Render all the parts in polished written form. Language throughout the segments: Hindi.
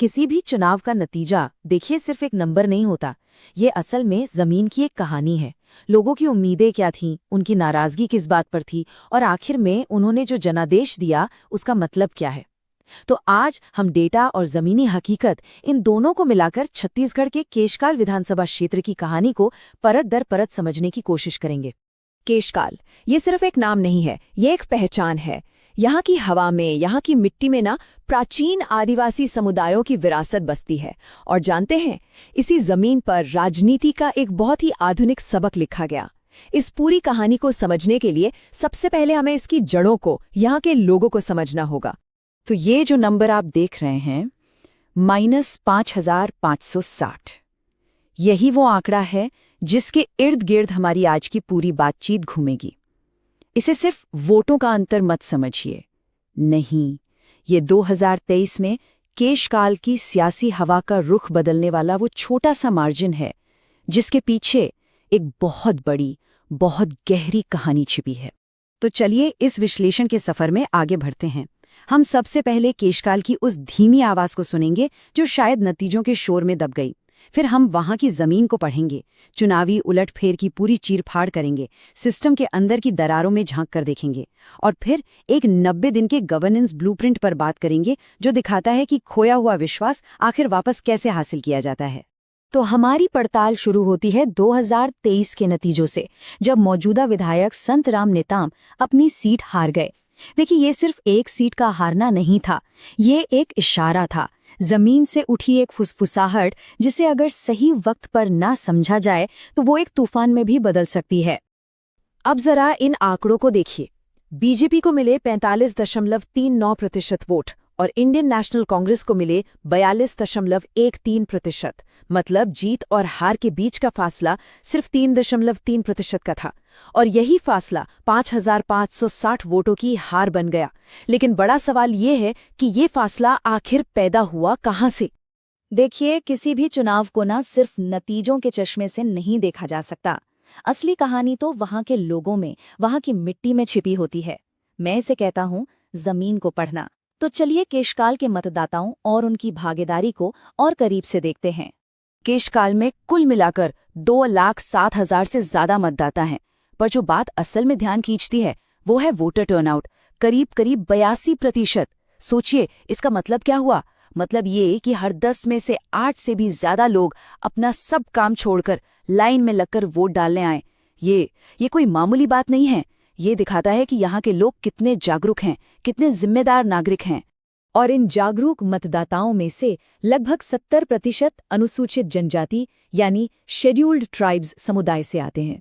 किसी भी चुनाव का नतीजा देखिए सिर्फ एक नंबर नहीं होता। ये असल में जमीन की एक कहानी है। लोगों की उम्मीदें क्या थीं, उनकी नाराजगी किस बात पर थी और आखिर में उन्होंने जो जनादेश दिया उसका मतलब क्या है। तो आज हम डेटा और जमीनी हकीकत इन दोनों को मिलाकर छत्तीसगढ़ के केशकाल विधानसभा क्षेत्र की कहानी को परत दर परत समझने की कोशिश करेंगे। केशकाल ये सिर्फ एक नाम नहीं है, ये एक पहचान है। यहाँ की हवा में, यहाँ की मिट्टी में ना प्राचीन आदिवासी समुदायों की विरासत बसती है। और जानते हैं, इसी जमीन पर राजनीति का एक बहुत ही आधुनिक सबक लिखा गया। इस पूरी कहानी को समझने के लिए सबसे पहले हमें इसकी जड़ों को, यहाँ के लोगों को समझना होगा। तो ये जो नंबर आप देख रहे हैं, -5560, यही वो आंकड़ा है जिसके इर्द गिर्द हमारी आज की पूरी बातचीत घूमेगी। इसे सिर्फ वोटों का अंतर मत समझिए, नहीं, ये 2023 में केशकाल की सियासी हवा का रुख बदलने वाला वो छोटा सा मार्जिन है जिसके पीछे एक बहुत बड़ी, बहुत गहरी कहानी छिपी है। तो चलिए इस विश्लेषण के सफर में आगे बढ़ते हैं। हम सबसे पहले केशकाल की उस धीमी आवाज को सुनेंगे जो शायद नतीजों के शोर में दब गई। फिर हम वहां की जमीन को पढ़ेंगे, चुनावी उलटफेर की पूरी चीरफाड़ करेंगे, सिस्टम के अंदर की दरारों में झांक कर देखेंगे और फिर एक 90 दिन के गवर्नेंस ब्लूप्रिंट पर बात करेंगे जो दिखाता है कि खोया हुआ विश्वास आखिर वापस कैसे हासिल किया जाता है। तो हमारी पड़ताल शुरू होती है 2023 के नतीजों से, जब मौजूदा विधायक संतराम नेताम अपनी सीट हार गए। देखिए, ये सिर्फ एक सीट का हारना नहीं था, ये एक इशारा था, जमीन से उठी एक फुसफुसाहट जिसे अगर सही वक्त पर ना समझा जाए तो वो एक तूफान में भी बदल सकती है। अब जरा इन आंकड़ों को देखिए। बीजेपी को मिले 45.39% वोट और इंडियन नेशनल कांग्रेस को मिले 42.13%। मतलब जीत और हार के बीच का फासला सिर्फ 3.3% का था और यही फासला 5560 वोटों की हार बन गया। लेकिन बड़ा सवाल ये है कि ये फासला आखिर पैदा हुआ कहाँ से? देखिए, किसी भी चुनाव को ना सिर्फ नतीजों के चश्मे से नहीं देखा जा सकता। असली कहानी तो वहाँ के लोगों में, वहाँ की मिट्टी में छिपी होती है। मैं इसे कहता हूँ जमीन को पढ़ना। तो चलिए केशकाल के मतदाताओं और उनकी भागीदारी को और करीब से देखते हैं। केशकाल में कुल मिलाकर 2,07,000 से ज्यादा मतदाता हैं, पर जो बात असल में ध्यान खींचती है वो है वोटर टर्नआउट, करीब 82%। सोचिए, इसका मतलब क्या हुआ? मतलब ये कि हर 10 में से 8 से भी ज्यादा लोग अपना सब काम छोड़कर लाइन में लगकर वोट डालने आए। ये कोई मामूली बात नहीं है। ये दिखाता है कि यहाँ के लोग कितने जागरूक हैं, कितने जिम्मेदार नागरिक हैं। और इन जागरूक मतदाताओं में से लगभग 70% अनुसूचित जनजाति यानी शेड्यूल्ड ट्राइब्स समुदाय से आते हैं।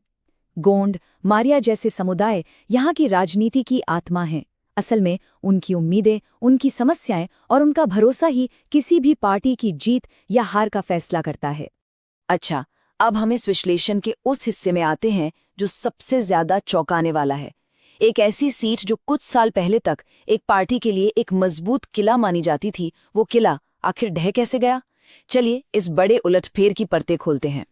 गोंड, मारिया जैसे समुदाय यहाँ की राजनीति की आत्मा हैं। असल में उनकी उम्मीदें, उनकी समस्याएं और उनका भरोसा ही किसी भी पार्टी की जीत या हार का फैसला करता है। अच्छा, अब हम इस विश्लेषण के उस हिस्से में आते हैं जो सबसे ज्यादा चौंकाने वाला है। एक ऐसी सीट जो कुछ साल पहले तक एक पार्टी के लिए एक मजबूत किला मानी जाती थी, वो किला आखिर ढह कैसे गया? चलिए इस बड़े उलटफेर की परतें खोलते हैं।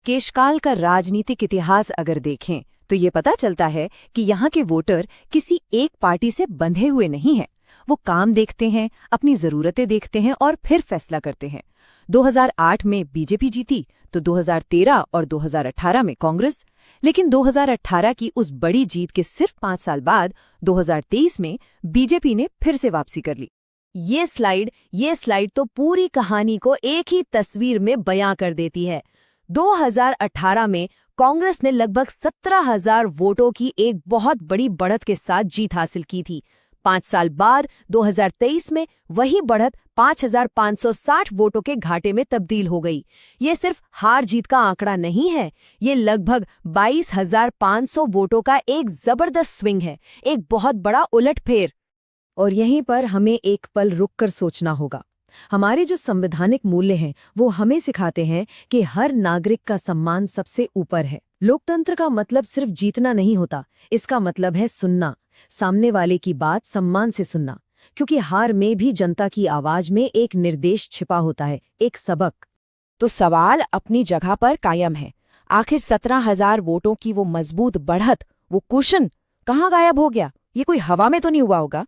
केशकाल का राजनीतिक इतिहास अगर देखें तो ये पता चलता है कि यहाँ के वोटर किसी एक पार्टी से बंधे हुए नहीं हैं। वो काम देखते हैं, अपनी जरूरतें देखते हैं और फिर फैसला करते हैं। 2008 में बीजेपी जीती तो 2013 और 2018 में कांग्रेस। लेकिन 2018 की उस बड़ी जीत के सिर्फ 5 साल बाद 2023 में बीजेपी ने फिर से वापसी कर ली। ये स्लाइड तो पूरी कहानी को एक ही तस्वीर में बयां कर देती है। 2018 में कांग्रेस ने लगभग 17,000 वोटों की एक बहुत बड़ी बढ़त के साथ जीत हासिल की थी। 5 साल बाद 2023 में वही बढ़त 5,560 वोटों के घाटे में तब्दील हो गई। ये सिर्फ हार जीत का आंकड़ा नहीं है, ये लगभग 22,500 वोटों का एक जबरदस्त स्विंग है, एक बहुत बड़ा उलटफेर। और यहीं पर हमें एक पल रुककर सोचना होगा। हमारे जो संवैधानिक मूल्य हैं वो हमें सिखाते हैं कि हर नागरिक का सम्मान सबसे ऊपर है। लोकतंत्र का मतलब सिर्फ जीतना नहीं होता, इसका मतलब है सुनना, सामने वाले की बात सम्मान से सुनना, क्योंकि हार में भी जनता की आवाज में एक निर्देश छिपा होता है, एक सबक। तो सवाल अपनी जगह पर कायम है। आखिर 17,000 वोटों की वो मजबूत बढ़त, वो कुशन कहाँ गायब हो गया? ये कोई हवा में तो नहीं हुआ होगा।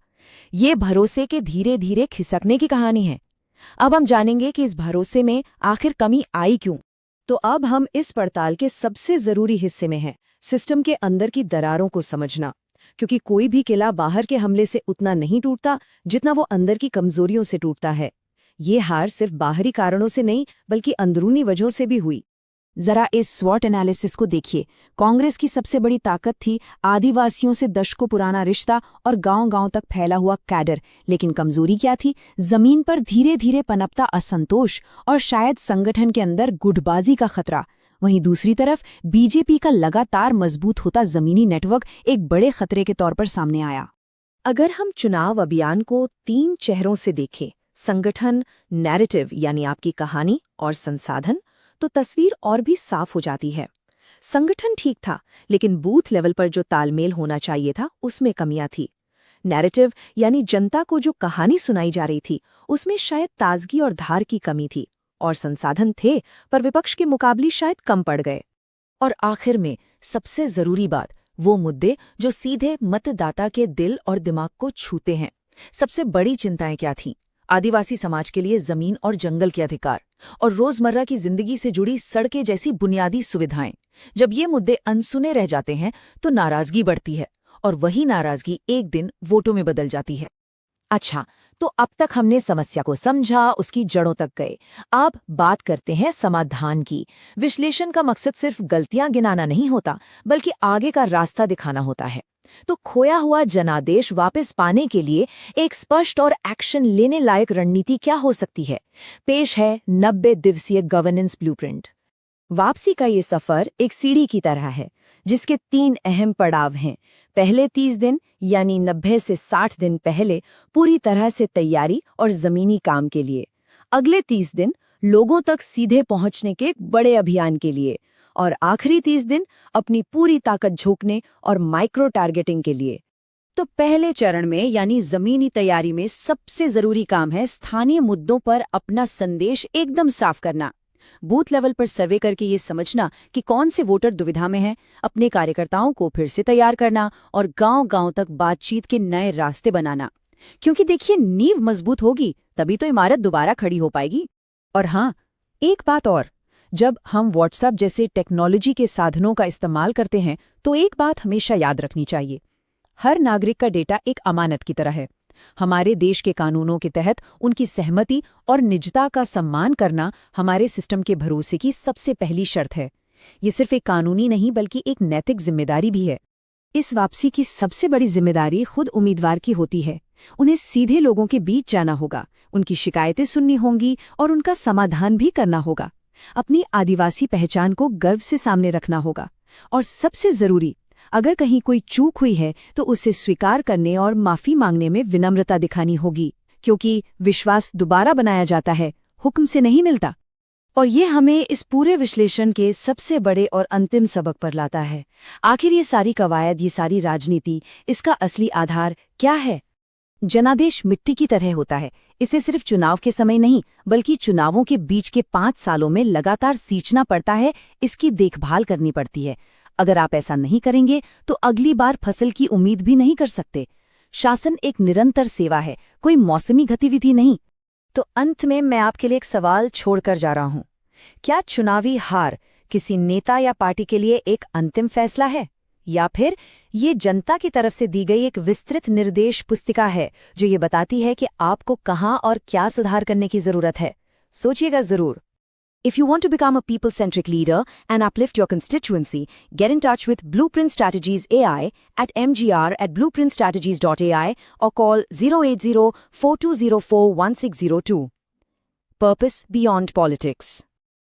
ये भरोसे के धीरे धीरे खिसकने की कहानी है। अब हम जानेंगे कि इस भरोसे में आखिर कमी आई क्यों। तो अब हम इस पड़ताल के सबसे जरूरी हिस्से में हैं, सिस्टम के अंदर की दरारों को समझना। क्योंकि कोई भी किला बाहर के हमले से उतना नहीं टूटता जितना वो अंदर की कमजोरियों से टूटता है। ये हार सिर्फ बाहरी कारणों से नहीं बल्कि अंदरूनी वजहों से भी हुई। जरा इस स्वॉट एनालिसिस को देखिए। कांग्रेस की सबसे बड़ी ताकत थी आदिवासियों से दशकों पुराना रिश्ता और गांव-गांव तक फैला हुआ कैडर। लेकिन कमजोरी क्या थी? जमीन पर धीरे धीरे पनपता असंतोष और शायद संगठन के अंदर गुटबाजी का खतरा। वहीं दूसरी तरफ बीजेपी का लगातार मजबूत होता जमीनी नेटवर्क एक बड़े खतरे के तौर पर सामने आया। अगर हम चुनाव अभियान को 3 चेहरों से देखें, संगठन, नैरेटिव यानी आपकी कहानी और संसाधन, तो तस्वीर और भी साफ हो जाती है। संगठन ठीक था, लेकिन बूथ लेवल पर जो तालमेल होना चाहिए था उसमें कमियां थी। नैरेटिव यानी जनता को जो कहानी सुनाई जा रही थी उसमें शायद ताजगी और धार की कमी थी। और संसाधन थे, पर विपक्ष के मुकाबले शायद कम पड़ गए। और आखिर में सबसे जरूरी बात, वो मुद्दे जो सीधे मतदाता के दिल और दिमाग को छूते हैं। सबसे बड़ी चिंताएं क्या थीं? आदिवासी समाज के लिए जमीन और जंगल के अधिकार और रोजमर्रा की जिंदगी से जुड़ी सड़कें जैसी बुनियादी सुविधाएं। जब ये मुद्दे अनसुने रह जाते हैं तो नाराजगी बढ़ती है, और वही नाराजगी एक दिन वोटों में बदल जाती है। अच्छा, तो अब तक हमने समस्या को समझा, उसकी जड़ों तक गए। अब बात करते हैं समाधान की। विश्लेषण का मकसद सिर्फ गलतियां गिनाना नहीं होता, बल्कि आगे का रास्ता दिखाना होता है। तो खोया हुआ जनादेश वापस पाने के लिए एक स्पष्ट और एक्शन लेने लायक रणनीति क्या हो सकती है? पेश है 90 दिवसीय गवर्नेंस ब्लूप्रिंट। वापसी का ये सफर एक सीढ़ी की तरह है, जिसके 3 अहम पड़ाव हैं। पहले 30 दिन यानी 90 से 60 दिन पहले पूरी तरह से तैयारी और जमीनी काम के लिए। अगले 30 दिन लोगों तक सीधे पहुंचने के बड़े अभियान के लिए। और आखिरी 30 दिन अपनी पूरी ताकत झोंकने और माइक्रो टारगेटिंग के लिए। तो पहले चरण में यानी जमीनी तैयारी में सबसे जरूरी काम है स्थानीय मुद्दों पर अपना संदेश एकदम साफ करना। बूथ लेवल पर सर्वे करके ये समझना कि कौन से वोटर दुविधा में हैं, अपने कार्यकर्ताओं को फिर से तैयार करना और गांव-गांव तक बातचीत के नए रास्ते बनाना। क्योंकि देखिए, नींव मजबूत होगी तभी तो इमारत दोबारा खड़ी हो पाएगी। और हाँ, एक बात और, जब हम व्हाट्सएप जैसे टेक्नोलॉजी के साधनों का इस्तेमाल करते हैं तो एक बात हमेशा याद रखनी चाहिए। हर नागरिक का डेटा एक अमानत की तरह है। हमारे देश के कानूनों के तहत उनकी सहमति और निजता का सम्मान करना हमारे सिस्टम के भरोसे की सबसे पहली शर्त है। ये सिर्फ एक कानूनी नहीं बल्कि एक नैतिक जिम्मेदारी भी है। इस वापसी की सबसे बड़ी जिम्मेदारी खुद उम्मीदवार की होती है। उन्हें सीधे लोगों के बीच जाना होगा, उनकी शिकायतें सुननी होंगी और उनका समाधान भी करना होगा। अपनी आदिवासी पहचान को गर्व से सामने रखना होगा। और सबसे जरूरी, अगर कहीं कोई चूक हुई है तो उसे स्वीकार करने और माफी मांगने में विनम्रता दिखानी होगी। क्योंकि विश्वास दोबारा बनाया जाता है, हुक्म से नहीं मिलता। और ये हमें इस पूरे विश्लेषण के सबसे बड़े और अंतिम सबक पर लाता है। आखिर ये सारी कवायद, ये सारी राजनीति, इसका असली आधार क्या है? जनादेश मिट्टी की तरह होता है। इसे सिर्फ चुनाव के समय नहीं बल्कि चुनावों के बीच के 5 सालों में लगातार सींचना पड़ता है, इसकी देखभाल करनी पड़ती है। अगर आप ऐसा नहीं करेंगे तो अगली बार फसल की उम्मीद भी नहीं कर सकते। शासन एक निरंतर सेवा है, कोई मौसमी गतिविधि नहीं। तो अंत में मैं आपके लिए एक सवाल छोड़कर जा रहा हूँ। क्या चुनावी हार किसी नेता या पार्टी के लिए एक अंतिम फैसला है, या फिर ये जनता की तरफ से दी गई एक विस्तृत निर्देश पुस्तिका है जो ये बताती है कि आपको कहाँ और क्या सुधार करने की जरूरत है? सोचिएगा जरूर। If you want to become a people-centric leader and uplift your constituency, get in touch with Blueprint Strategies AI at mgr@blueprintstrategies.ai or call 080-4204-1602. Purpose beyond politics.